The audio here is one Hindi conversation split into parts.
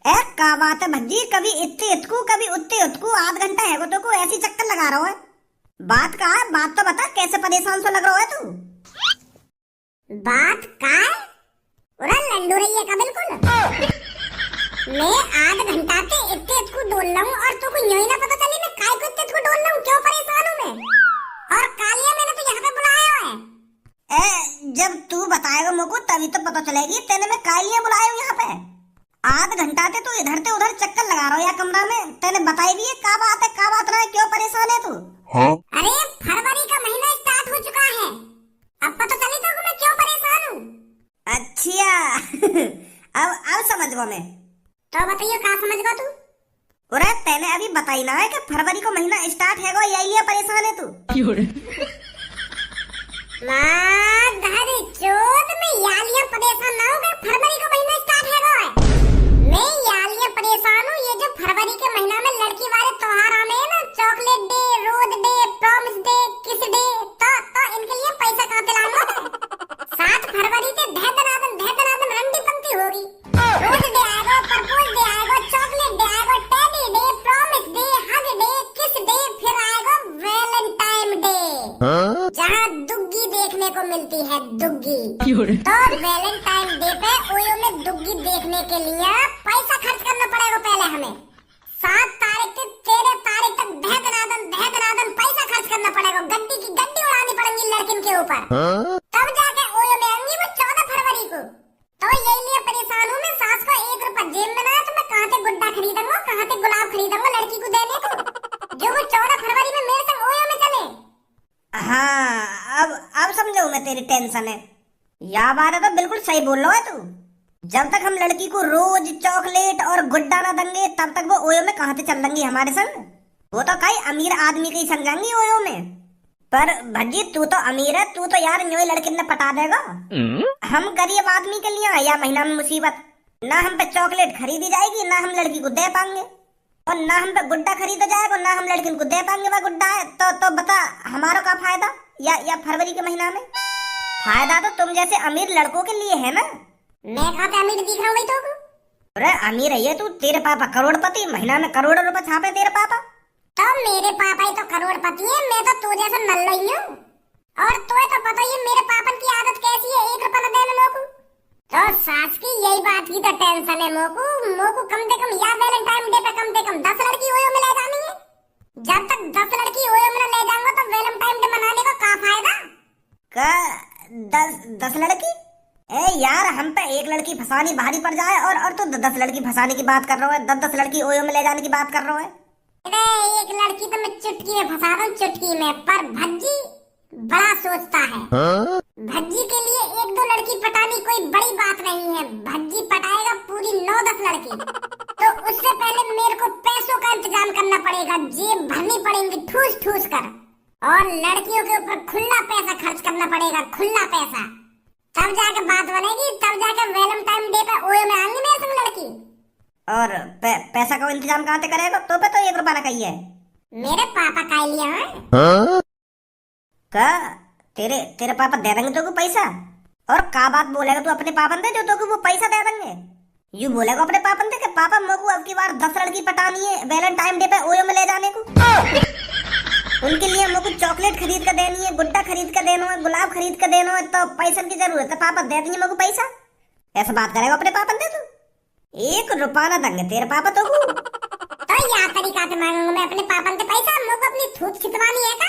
ए का बात है भज्जी, कभी इतने इतकू कभी उतने उतकू, आध घंटा है तो को ऐसी चक्कर लगा रहा है। बात का है, बात तो बता, कैसे परेशान सो लग रहा है तू। बात का है? उरा लल्लू रही है का बिल्कुल। मैं आध घंटा से इतने इतकू डोल रहा हूँ और तू को यूं ही ना पता चली मैं काय को इतने इतकू डोल रहा हूँ, क्यों परेशान हूँ मैं। और कालिया मैंने तो यहाँ पे बुलाया है। जब तू बताएगा मुझको तभी तो पता चलेगी तेने मैं काय लिए बुलाया हूँ यहाँ पे। आध घंटा से तू इधर से उधर चक्कर लगा रहा हो यहाँ कमरा में, तेने बताई भी है का बात है का बात ना है, क्यों परेशान है तू। हाँ? अरे फरवरी का महीना स्टार्ट हो चुका है, अब पता चली तो मैं क्यों परेशान हूँ। अच्छा अब समझ गो मैं। तो बताइए कहाँ समझ गया तू। अरे तेने अभी बताई ना है कि फरवरी को महीना स्टार्ट है, यही लिए परेशान है तू। माँ दादी चोद में यालियां परेशान ना हो गए, फरवरी का महीना स्टार्ट है वो है। मैं यालियां परेशान हूँ, ये जो फरवरी के महीना में लड़की वाले त्योहार आने हैं ना, chocolate day, rose day, promise day, kiss day, तो इनके लिए पैसा कहाँ से लाऊंगा मैं। 7 फरवरी से धैदनादन रंडी पंक्ति होगी। रोज डे आएगा, प्रपोज डे आएगा, चॉकलेट डे आएगा, teddy day, promise day, hug day, kiss day, फिर आएगा वैलेंटाइन डे। हाँ? जहाँ दुग्गी देखने को मिलती है, दुग्गी। तो वैलेंटाइन डे पे ओयो में दुग्गी देखने के लिए पैसा खर्च करना पड़ेगा पहले हमें। 7 तारीख से 13 तारीख तक धैदनादन पैसा खर्च करना पड़ेगा, गड्डी की गड्डी उड़ानी पड़ेगी लड़किन के ऊपर। हाँ? तब जाके ओयो में आएंगी वो 14 फरवरी को। तो यही लिए परेशान हूँ मैं, सास को 1 रुपया जेब में ना है तो मैं कहाँ से गुड्डा खरीदूंगा, कहाँ से गुलाब खरीदूंगा लड़की को देने को, जो वो 14 फरवरी में मेरे संग ओयो में चले। हाँ अब समझो मैं तेरी टेंशन है। या बात है तो बिल्कुल सही बोल रहा है तू। जब तक हम लड़की को रोज चॉकलेट और गुड्डा ना देंगे तब तक वो ओयो में कहाँ से चल देंगी हमारे संग। वो तो कई अमीर आदमी के ही संग जाएंगी ओयो में। पर भज्जी तू तो अमीर है, तू तो यार न्यू लड़की ने पटा देगा। हम गरीब आदमी के लिए या महीना में मुसीबत, ना हम पे चॉकलेट खरीदी जाएगी, ना हम लड़की को दे पाएंगे, और ना हम पे गुड्डा खरीदा जाएगा, ना हम लड़की को दे पाएंगे। वह गुड्डा है तो बता हमारा क्या फायदा। या फरवरी के महीना में फायदा तो तुम जैसे अमीर लड़कों के लिए है ना। मैं कहाँ पे अमीर दिख रहा हूँ भाई तो। अरे अमीर है ये तू, तेरे पापा करोड़पति, महीना में करोड़ों रुपए छापे तेरे पापा। तो मेरे पापा ही तो करोड़पति है, मैं तो तू जैसा नल्ला ही हूँ। और तुम्हें तो पता ही है मेरे पापन की आदत कैसी है, 1 रुपया न देने मोकू। तो सास की यही बात की तो टेंशन है मोकू कम से कम या वैलेंटाइन डे पे कम से कम 10 लड़की ओयो में ले जानी है। जब तक 10 लड़की ओयो में ले जाऊंगा तो वैलेंटाइन डे मनाने का क्या फायदा। का 10 लड़की? ए यार हम पे एक लड़की फंसानी भारी पड़ जाए और तो 10 लड़की फंसाने की बात कर रहा है, 10 लड़की ओयो में ले जाने की बात कर रहा है। अरे एक लड़की तो मैं चुटकी में फंसा रहा हूँ, चुटकी में। पर भज्जी बड़ा सोचता है। हाँ? भज्जी के लिए 1-2 लड़की पटानी कोई बड़ी बात नहीं है, भज्जी पटाएगा पूरी 9-10 लड़की। तो उससे पहले मेरे को पैसों का इंतजाम करना पड़ेगा, जेब भरनी पड़ेगी ठूस ठूस कर, और लड़कियों के ऊपर खुला पैसा खर्च करना पड़ेगा, खुला पैसा। तब जाके बात बनेगी, तब जाके वैलेंटाइन डे पे ओयो में आएंगी मेरे संग लड़की। और पैसा का इंतजाम कहाँ से करेगा? तो पे तो 1 रुपया ना कहिए। मेरे पापा का लिया है। हाँ? का तेरे पापा दे देंगे तो पैसा? और का बात बोलेगा तू अपने पापन दे जो तो वो पैसा दे देंगे? यू बोलेगा अपने पापन दे कि पापा मेरे अब की बार 10 लड़की पटानी है वैलेंटाइन डे पे ओयो में ले जाने को। उनके लिए मेरे को चॉकलेट खरीद कर देनी है, गुड्डा खरीद कर देना है, गुलाब खरीद कर देना है, तो पैसा की जरूरत है, पापा दे देंगे मेरे को पैसा। ऐसा बात करेगा अपने पापन दे तू? 1 रुपया ना देंगे तेरे पापा तो या तरीका से मांगूंगा मैं अपने पापन से पैसा, मुझे अपनी थूक छितवानी है का?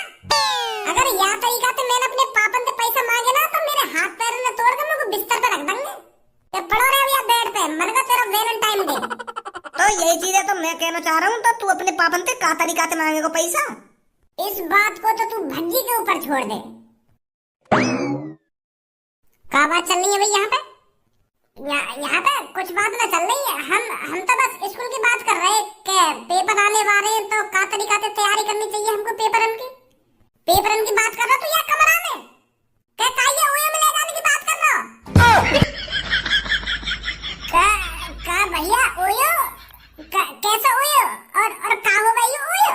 अगर या तरीका से मैंने अपने पापन से पैसा मांगे ना तो मेरे हाथ पैर ने तोड़ कर मुझे बिस्तर पे रख देंगे। ये पड़ो रहे या बेड पे, मन का तेरा वैलेंटाइन डे। तो यही चीज है तो मैं कहना चाह रहा हूँ, तो तू अपने पापन से का तरीका से मांगेगा पैसा? इस बात को तो तू भज्जी के ऊपर छोड़ दे। क्या बात चल रही है भाई यहाँ पे? यहाँ पे कुछ बात ना चल रही है, हम तो बस स्कूल की बात कर रहे हैं कि पेपर आने वाले हैं तो का तरीका से तैयारी करनी चाहिए हमको पेपरन की बात कर रहा तू या कमरा में क्या काये ओयो में ले जाने की बात कर रहा का भैया ओयो कैसा ओयो और का हो भाई ओयो।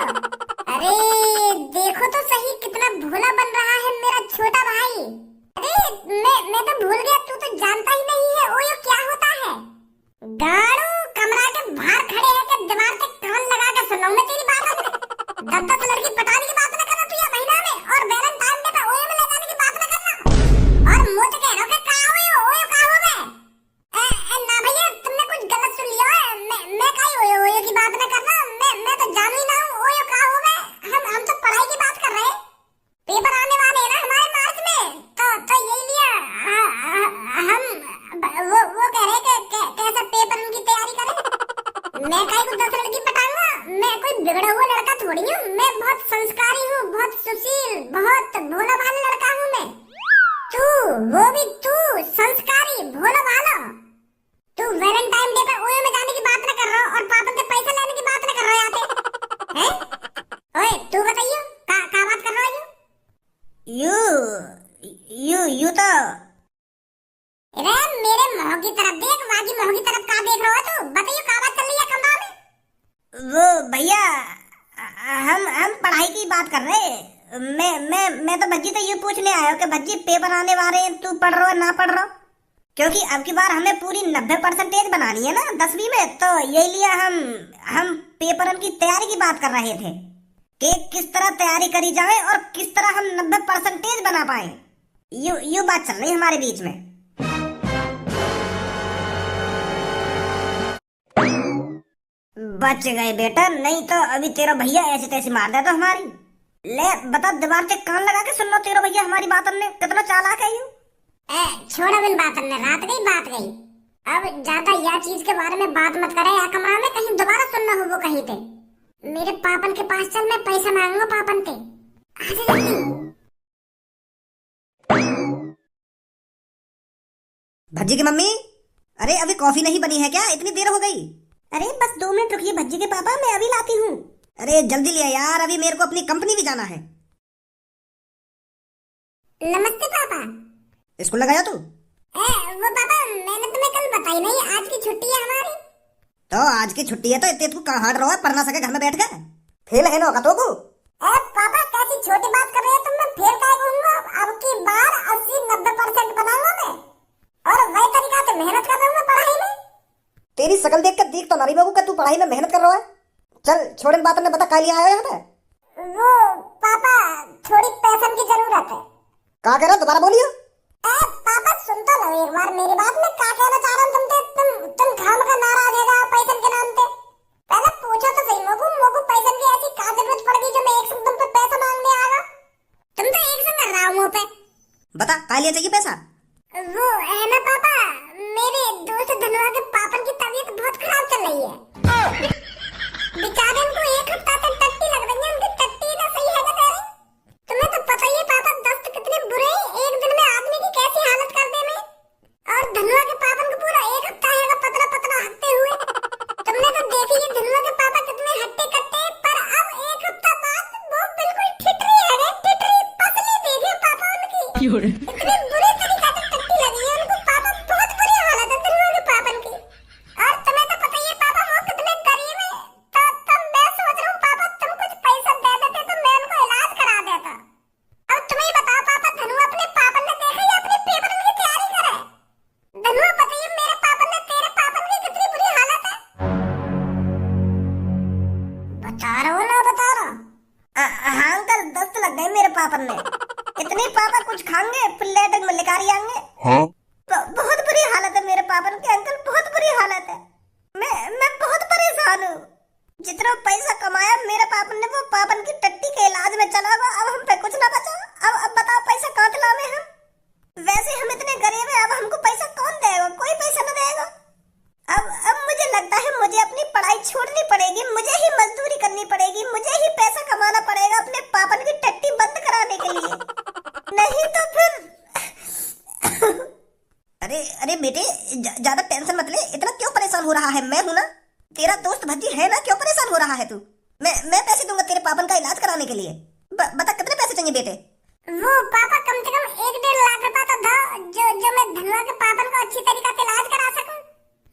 अरे देखो तो सही कितना भोला बन रहा है मेरा छोटा भाई। अरे मैं तो भूल गया, तू तो जानता ही नहीं है ओयो क्या होता है। गाड़ू कमरा के सुन रहा हूँ मैं तेरी बात। जब तक लड़की पटाने की बात न करना तू ये महीना में, और वैलेंटाइन डे पे ओयो में ले जाने की बात न करना। और मुझे कह रहा हूँ कि कहाँ हो ओयो कहाँ हो मैं? ना भैया तुमने कुछ गलत सुन लिया है। मैं कहीं ओयो की बात न करना। मैं तो जानू ही ना हूँ ओयो कहाँ हो मैं। हम तो पढ़ाई की बात कर रहे हैं। पेपर आने वाले हैं ना हमारे मार्च में, तो यही लिया हम वो कह रहे कि कैसा पेपर उनकी तैयारी करें। मैं कहीं को दूसरे लड़की पटाऊंगा? मैं कोई बिगड़ा हुआ लड़का थोड़ी हूँ। मैं बहुत संस्कारी हूँ, बहुत सुशील, बहुत भोला भाला लड़का हूँ मैं। तू, वो भी तू संस्कारी भोला भाला, तू वैलेंटाइन डे पर ओयो में जाने की बात न कर रहा और पापा से पैसा लेने की बात न कर रहा यहाँ पे, हैं? ओए तू बताइयो का बात कर रहा है यू तो अरे मेरे मुंह की तरफ देख, वहाँ की मुंह की तरफ कहाँ देख रहा हो तू? बताइयो का बात चल रही है कमरा में? वो भैया हम पढ़ाई की बात कर रहे। मैं तो भज्जी तो ये पूछने आया हूँ कि भज्जी पेपर आने वाले हैं, तू पढ़ रहा ना पढ़ रहा? क्योंकि अब की बार हमें पूरी 90% बनानी है ना 10वीं में, तो यही लिया हम पेपर की तैयारी की बात कर रहे थे कि किस तरह तैयारी करी जाए और किस तरह हम 90% बना पाए। यू बात चल रही है हमारे बीच में। बच गए बेटा, नहीं तो अभी तेरा भैया ऐसे तैसे मार देता हमारी। ले बता, दीवार से कान लगा के सुन लो तेरा भैया हमारी बात। हमने कितना चालाक है यू। छोड़ो बिन बात, हमने रात गई। अब ज्यादा यह चीज के बारे में बात मत करे। या कमरा में कहीं दोबारा सुनना हो वो कहीं पे। मेरे पापन के पास चल, मैं पैसा मांगूंगा पापन से। आजा जल्दी। भज्जी की मम्मी, अरे अभी कॉफी नहीं बनी है क्या? इतनी देर हो गई। अरे बस 2 मिनट रुकिए भज्जी के पापा, मैं अभी लाती हूँ। अरे जल्दी लिया यार, अभी मेरे को अपनी कंपनी भी जाना है। नमस्ते पापा। स्कूल लगाया तू? वो पापा मैंने तुम्हें कल बताई नहीं, आज की छुट्टी है हमारी। तो आज की छुट्टी है तो इतने तू कहाँ हाट रहा है? पढ़ ना सके घर में बैठ के? फेल है ना तो को? पापा कैसी छोटी बात कर रहे हो तुम? मैं फेल काहे कहूंगा? अब की बार 80-90% बनाऊंगा मैं, और वही तरीका से मेहनत कर रहा हूँ पढ़ाई में। तेरी शकल देख तो नारी बाबू का तू पढ़ाई में मेहनत कर रहा है। चल छोड़ इन बातों ने, बता क्या लिया आया यहाँ पे? वो पापा थोड़ी पैसे की जरूरत है। क्या कह रहा है, दोबारा बोलियो। पापा सुन तो लो एक बार मेरी बात। मैं क्या कहना चाह रहा हूँ तुम घाम का नाराज हो जाओ पैसे के नाम पे। पहले पूछो तो सही मोगू पैसे की ऐसी क्या जरूरत पड़ गई जो मैं एक संग तुम पे पैसा मांगने आ गया? तुम तो एक संग कर रहा हूँ मुँह पे। बता क्या लिया चाहिए पैसा? वो है ना पापा, मेरे दोस्त धनुआ के पापन की तबीयत बहुत खराब चल रही है। बेचारे उनको 1 हफ्ता से टट्टी लग रही है। उनकी टट्टी ना सही है क्या? तुम्हें तो पता ही है पापा दस्त कितने बुरे हैं, एक दिन में आदमी की कैसी हालत कर दे में। और धनुआ के पापन को पूरा 1 हफ्ता है पतला हकते हुए। तुमने तो देखी है धनुआ के पापा कितने हट्टे कट्टे, पर अब 1 हफ्ता बाद वो बिल्कुल ठिठरी है रे, ठिठरी पतली देखे पापा उनकी। इतने बुरे तरीके से टट्टी लगी है उनको पापा, बहुत बुरी हालत है धनुआ के पापन की। और तुम्हें तो पता ही है पापा वो कितने गरीब है। तो मैं सोच रहा हूँ पापा तुम कुछ पैसा दे देते तो मैं उनको इलाज करा देता। अब तुम्हें ही बताओ पापा, धनुआ अपने पापन ने देखा या अपने पेपर की तैयारी करे? धनुआ बताइए मेरे पापन ने तेरे पापन की कितनी बुरी हालत है। बता रहा हूँ ना बता रहा? हाँ अंकल, दस्त लग गए मेरे पापन ने। इतने पापा कुछ खाएंगे फिर लेटक में लेकर आएंगे। हाँ? बहुत बुरी हालत है मेरे पापन की अंकल, बहुत बुरी हालत है। मैं बहुत परेशान हूँ। जितना पैसा कमाया मेरे पापन ने वो पापन की टट्टी के इलाज में चला गया। अब हम पे कुछ ना बचा। अब बताओ पैसा कहाँ से लावे हम? वैसे हम इतने गरीब हैं, अब हमको पैसा कौन देगा? कोई पैसा न देगा। अब मुझे लगता है मुझे अपनी पढ़ाई छोड़नी पड़ेगी, मुझे ही मजदूरी करनी पड़ेगी, मुझे ही पैसा कमाना पड़ेगा अपने पापन की टट्टी बंद कराने के लिए। नहीं तो फिर अरे बेटे ज्यादा टेंशन मत ले। इतना क्यों परेशान हो रहा है? मैं हूं ना, तेरा दोस्त भज्जी है ना, क्यों परेशान हो रहा है तू? मैं पैसे दूंगा तेरे पापन का इलाज कराने के लिए। बता कितने पैसे चाहिए बेटे? वो पापा कम से कम 1-1.5 लाख रुपया तो दो, जो मैं धनुआ के पापन को अच्छी तरीके से इलाज करा सकूं।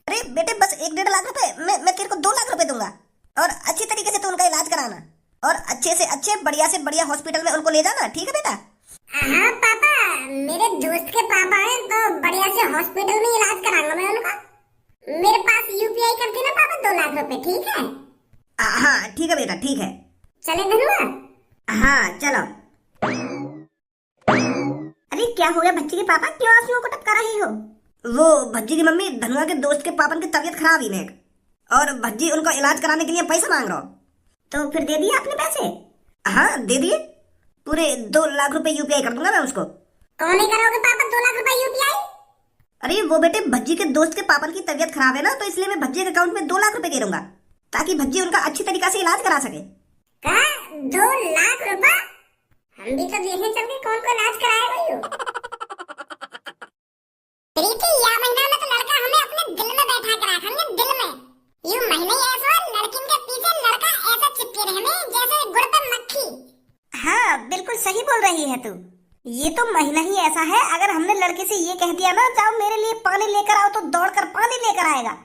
अरे बेटे बस 1-1.5 लाख रुपए? मैं तेरे को 2 लाख रुपए दूंगा, और अच्छी तरीके से तू उनका इलाज कराना, और अच्छे से अच्छे बढ़िया से बढ़िया हॉस्पिटल में उनको ले जाना, ठीक है बेटा? हाँ पापा, मेरे दोस्त के पापा हैं तो बढ़िया से हॉस्पिटल में इलाज कराऊंगा मैं उनका। मेरे पास यूपीआई कर देना पापा 2 लाख रुपए, ठीक है? हाँ ठीक है बेटा, ठीक है। चले धनुआ? हाँ चलो। अरे क्या हो गया भज्जी के पापा, क्यों आंसुओं को टपका रही हो? वो भज्जी की मम्मी धनुआ के दोस्त के पापन की तबीयत खराब ही नेक, और भज्जी उनको इलाज कराने के लिए पैसा मांग रहा हो। तो फिर दे दिए आपने पैसे? हाँ दे दिए, पूरे 2 लाख रुपए यूपीआई कर दूंगा मैं उसको। कौन ही करोगे पापा 2 लाख रुपए यूपीआई? अरे वो बेटे भज्जी के दोस्त के पापन की तबीयत खराब है ना, तो इसलिए मैं भज्जी के अकाउंट में 2 लाख रुपए दे दूंगा, ताकि भज्जी उनका अच्छी तरीका से इलाज करा सके। का 2 लाख रुपए? हम भी तो देखें चल के कौन इलाज कराएगा यो। प्रीति या महीना में तो लड़का हमें अपने दिल में बैठा कर रखेंगे, दिल में। यूं महीने ऐसा लड़किन के पीछे लड़का ऐसा चिपके रहने जैसे गुड़ पे मक्खी। हाँ बिल्कुल सही बोल रही है तू, ये तो महीना ही ऐसा है, अगर हमने लड़के से ये कह दिया ना जाओ मेरे लिए पानी लेकर आओ, तो दौड़कर पानी लेकर आएगा।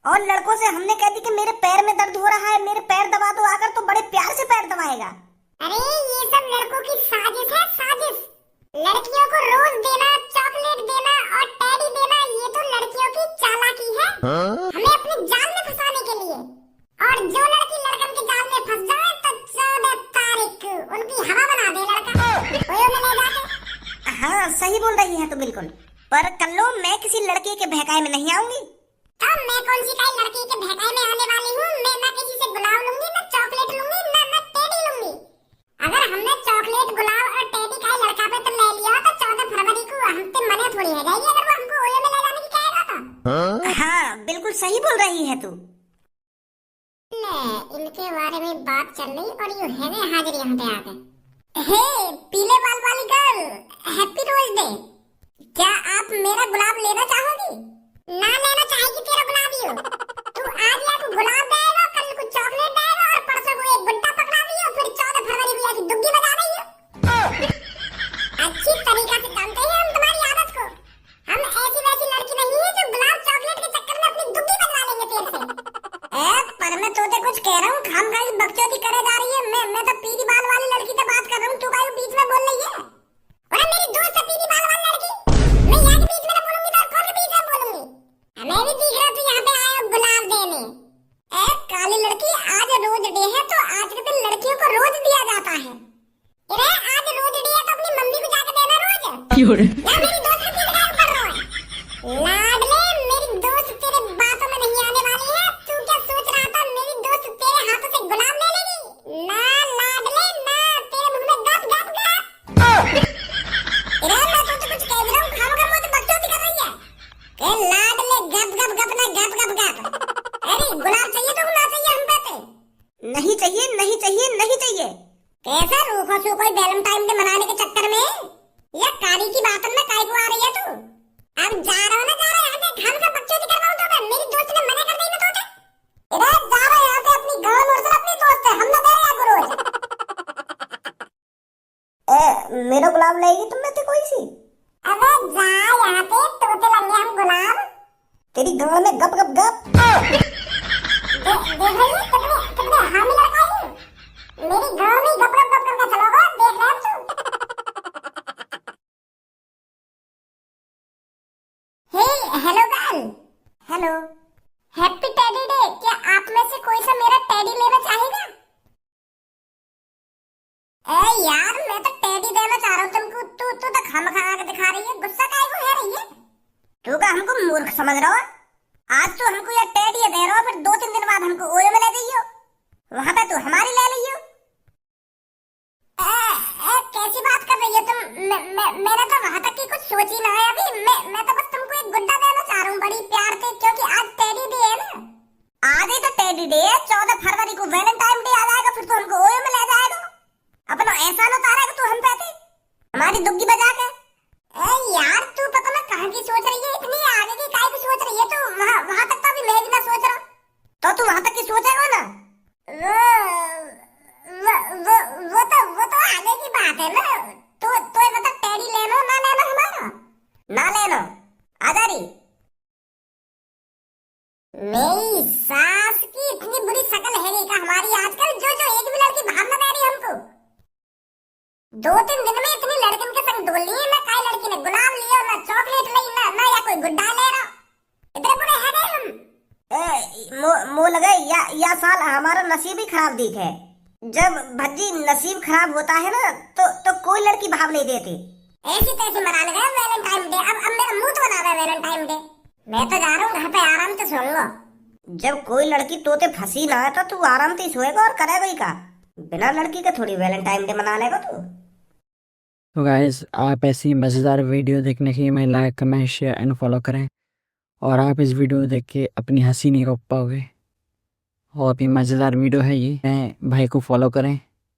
और लड़कों से हमने कह दी कि मेरे पैर में दर्द हो रहा है, मेरे पैर दबा दो आकर, तो बड़े प्यार से पैर दबाएगा। अरे ये सब लड़कों की साजिश है, साजिश। लड़कियों को रोज देना, चॉकलेट देना और टेडी देना, ये तो लड़कियों की चालाकी है। हमें अपने जाल में फंसाने के लिए। और जो लड़की लड़कन के जाल में फंस जाए तो 14 तारीख उनकी हवा बना दे लड़का, कोई ले जाके। हाँ सही बोल रही है तो बिल्कुल, पर कल्लो मैं किसी लड़के के बहकाए में नहीं आऊंगी। तब मैं कौन सी काई लड़की के बहकाए में आने वाली हूँ? मैं ना किसी से गुलाब लूंगी, ना चॉकलेट लूंगी, ना टेडी लूंगी। अगर हमने चॉकलेट, गुलाब और टेडी काई लड़का पे तो ले लिया, तो 14 फरवरी को हम पे मना थोड़ी है जाएगी अगर वो हमको ओयो में ले जाने की कहेगा तो। हाँ बिल्कुल सही बोल रही है तू। इनके बारे में बात चल रही और यूं है वे हाजिर यहाँ पे आ गए। हे पीले बाल वाली गर्ल, हैप्पी रोज डे। क्या आप मेरा गुलाब लेना चाहोगी? ना लेना चाहेगी तेरा गुलाब यूं। तू आज या को गुलाब देगा, कल को चॉकलेट देगा और परसों को एक गुड्डा पकड़ा दियो, फिर 14 फरवरी को ऐसी दुग्गी बजा रही हो। अच्छी तरीका से जानते हैं हम तुम्हारी आदत को। हम ऐसी वैसी लड़की नहीं है जो गुलाब चॉकलेट के चक्कर में अपनी दुग्गी बनवा लेंगे तेरे से। पर मैं तोते कुछ कह रहा हूँ, खाम खाई बकचोदी करे जा रही है। मैं तो पीली बाल वाली लड़की से बात कर रहा हूँ, तू काहे बीच में बोल रही है? अरे मेरी दोस्त है पीली बाल वाली लड़की, मैं यहाँ के बीच में बोलूंगी तो कौन के बीच में बोलूंगी? मैं भी दिख रहा तू यहाँ पे आया गुलाब देने। काली लड़की, आज रोज डे है तो आज के दिन लड़कियों को रोज दिया जाता है। अरे आज रोज डे है तो अपनी मम्मी को जाके देना रोज। या मेरी दोस्त को किस काम कर रहा है? लाडले मेरी दोस्त तेरे बातों में नहीं आने वाली है। तू क्या सोच रहा था मेरी दोस्त तेरे हाथों से गुलाब ले लेगी? ना लाडले ना, तेरे मुंह में गप गप गप। अरे मैं तो कुछ कह रहा हूँ, खामखा मुझे बकचोदी कर रही है। ए लाडले गप गप गप ना गप गप गप। अरे गुलाब चाहिए तो ना चाहिए हम पे? नहीं चाहिए नहीं चाहिए नहीं चाहिए। कैसा रूखो सू कोई वैलेंटाइन डे मनाने के चक्कर में या काली की बातन में काय को आ रही है तू? अब जा रहा हूँ ना, जा रहा है यहाँ से, खामखा बकचोदी कर रहा हूँ तो मैं। मेरी दोस्त ने मना कर दी ना तोते। अरे जा रहा है यहाँ से, अपनी गाँव मोड़ से अपनी दोस्त है, हम ना दे रहे हैं रोज। मेरा गुलाब लाएगी तुम में से कोई सी? अबे जा यहाँ पे, तोते लगे हम गुलाब। तेरी गाँव में गप गप गप। देख रही है कितने हामी लड़का है। मेरी गाँव में गप गप गप करके चलोगे, देख रहे हैं तू। Hey hello girl. Hello. Happy teddy day. क्या आप में से कोई सा मेरा टेडी लेना चाहेगा? यार मैं तो टेडी देना चाह रहा हूँ तुमको, तू तो खामखा आके दिखा रही है, गुस्सा काहे को है रही है? तू का हमको मूर्ख समझ रहा हो? आज तो हमको ये टेडी दे रहा हो, फिर 2-3 दिन बाद हमको ओयो में ले जाइयो, वहां पे तू हमारी ले लियो। कैसी बात कर रही हो तुम? मैंने तो वहां तक की कुछ सोची ना है अभी। मैं तो बस तुमको एक गुड्डा देना चाह रहा हूँ बड़ी प्यार से, क्योंकि आज टेडी डे है ना। आज ही तो टेडी डे है, 14 फरवरी को वैलेंटाइन डे आ जाएगा, फिर तो हमको ओयो में ले जाएगा। अपना एहसान उतारेगा तू हम पे हमारी दुग्गी बजा के। यार तू पता मैं कहाँ की सोच रही है, इतनी आगे की काहे की सोच रही है तू? वहां तक तो अभी मैं भी ना सोच रहा। तो तू वहां तक की सोचेगा ना? वो तो आगे की बात है ना। तो मतलब टेडी लेना ना लेना हमारा? ना लेना। आजा रही मेरी सास की इतनी बुरी शक्ल है का हमारी आजकल, जो एक भी लड़की भाव ना दे रही हमको। 2-3 दिन में इतनी लड़कियों के संग डोल ली है ना, काई लड़की ने गुलाब लिया ना चॉकलेट ली ना या कोई गुड्डा ले रहा। इतने बुरे हैं हम। मो लगे या साल हमारा नसीब ही खराब दिखे। जब भज्जी नसीब खराब होता है ना तो कोई लड़की भाव नहीं देती। ऐसी तैसी मना ले गए वैलेंटाइन डे। अब मेरा मुंह तो बना रहा है वैलेंटाइन डे। मैं तो जा रहा हूँ घर पे आराम से सोऊंगा। जब कोई लड़की तोते फंसी ना है तो तू आराम से सोएगा और करेगा ही का। बिना लड़की के थोड़ी वैलेंटाइन डे मना लेगा तू। तो गाइस, आप ऐसी मज़ेदार वीडियो देखने के लिए मैं like comment share and follow करें। और आप इस वीडियो देख के अपनी हंसी नहीं रोक पाओगे। और भी मज़ेदार वीडियो है ये, भाई को फॉलो करें।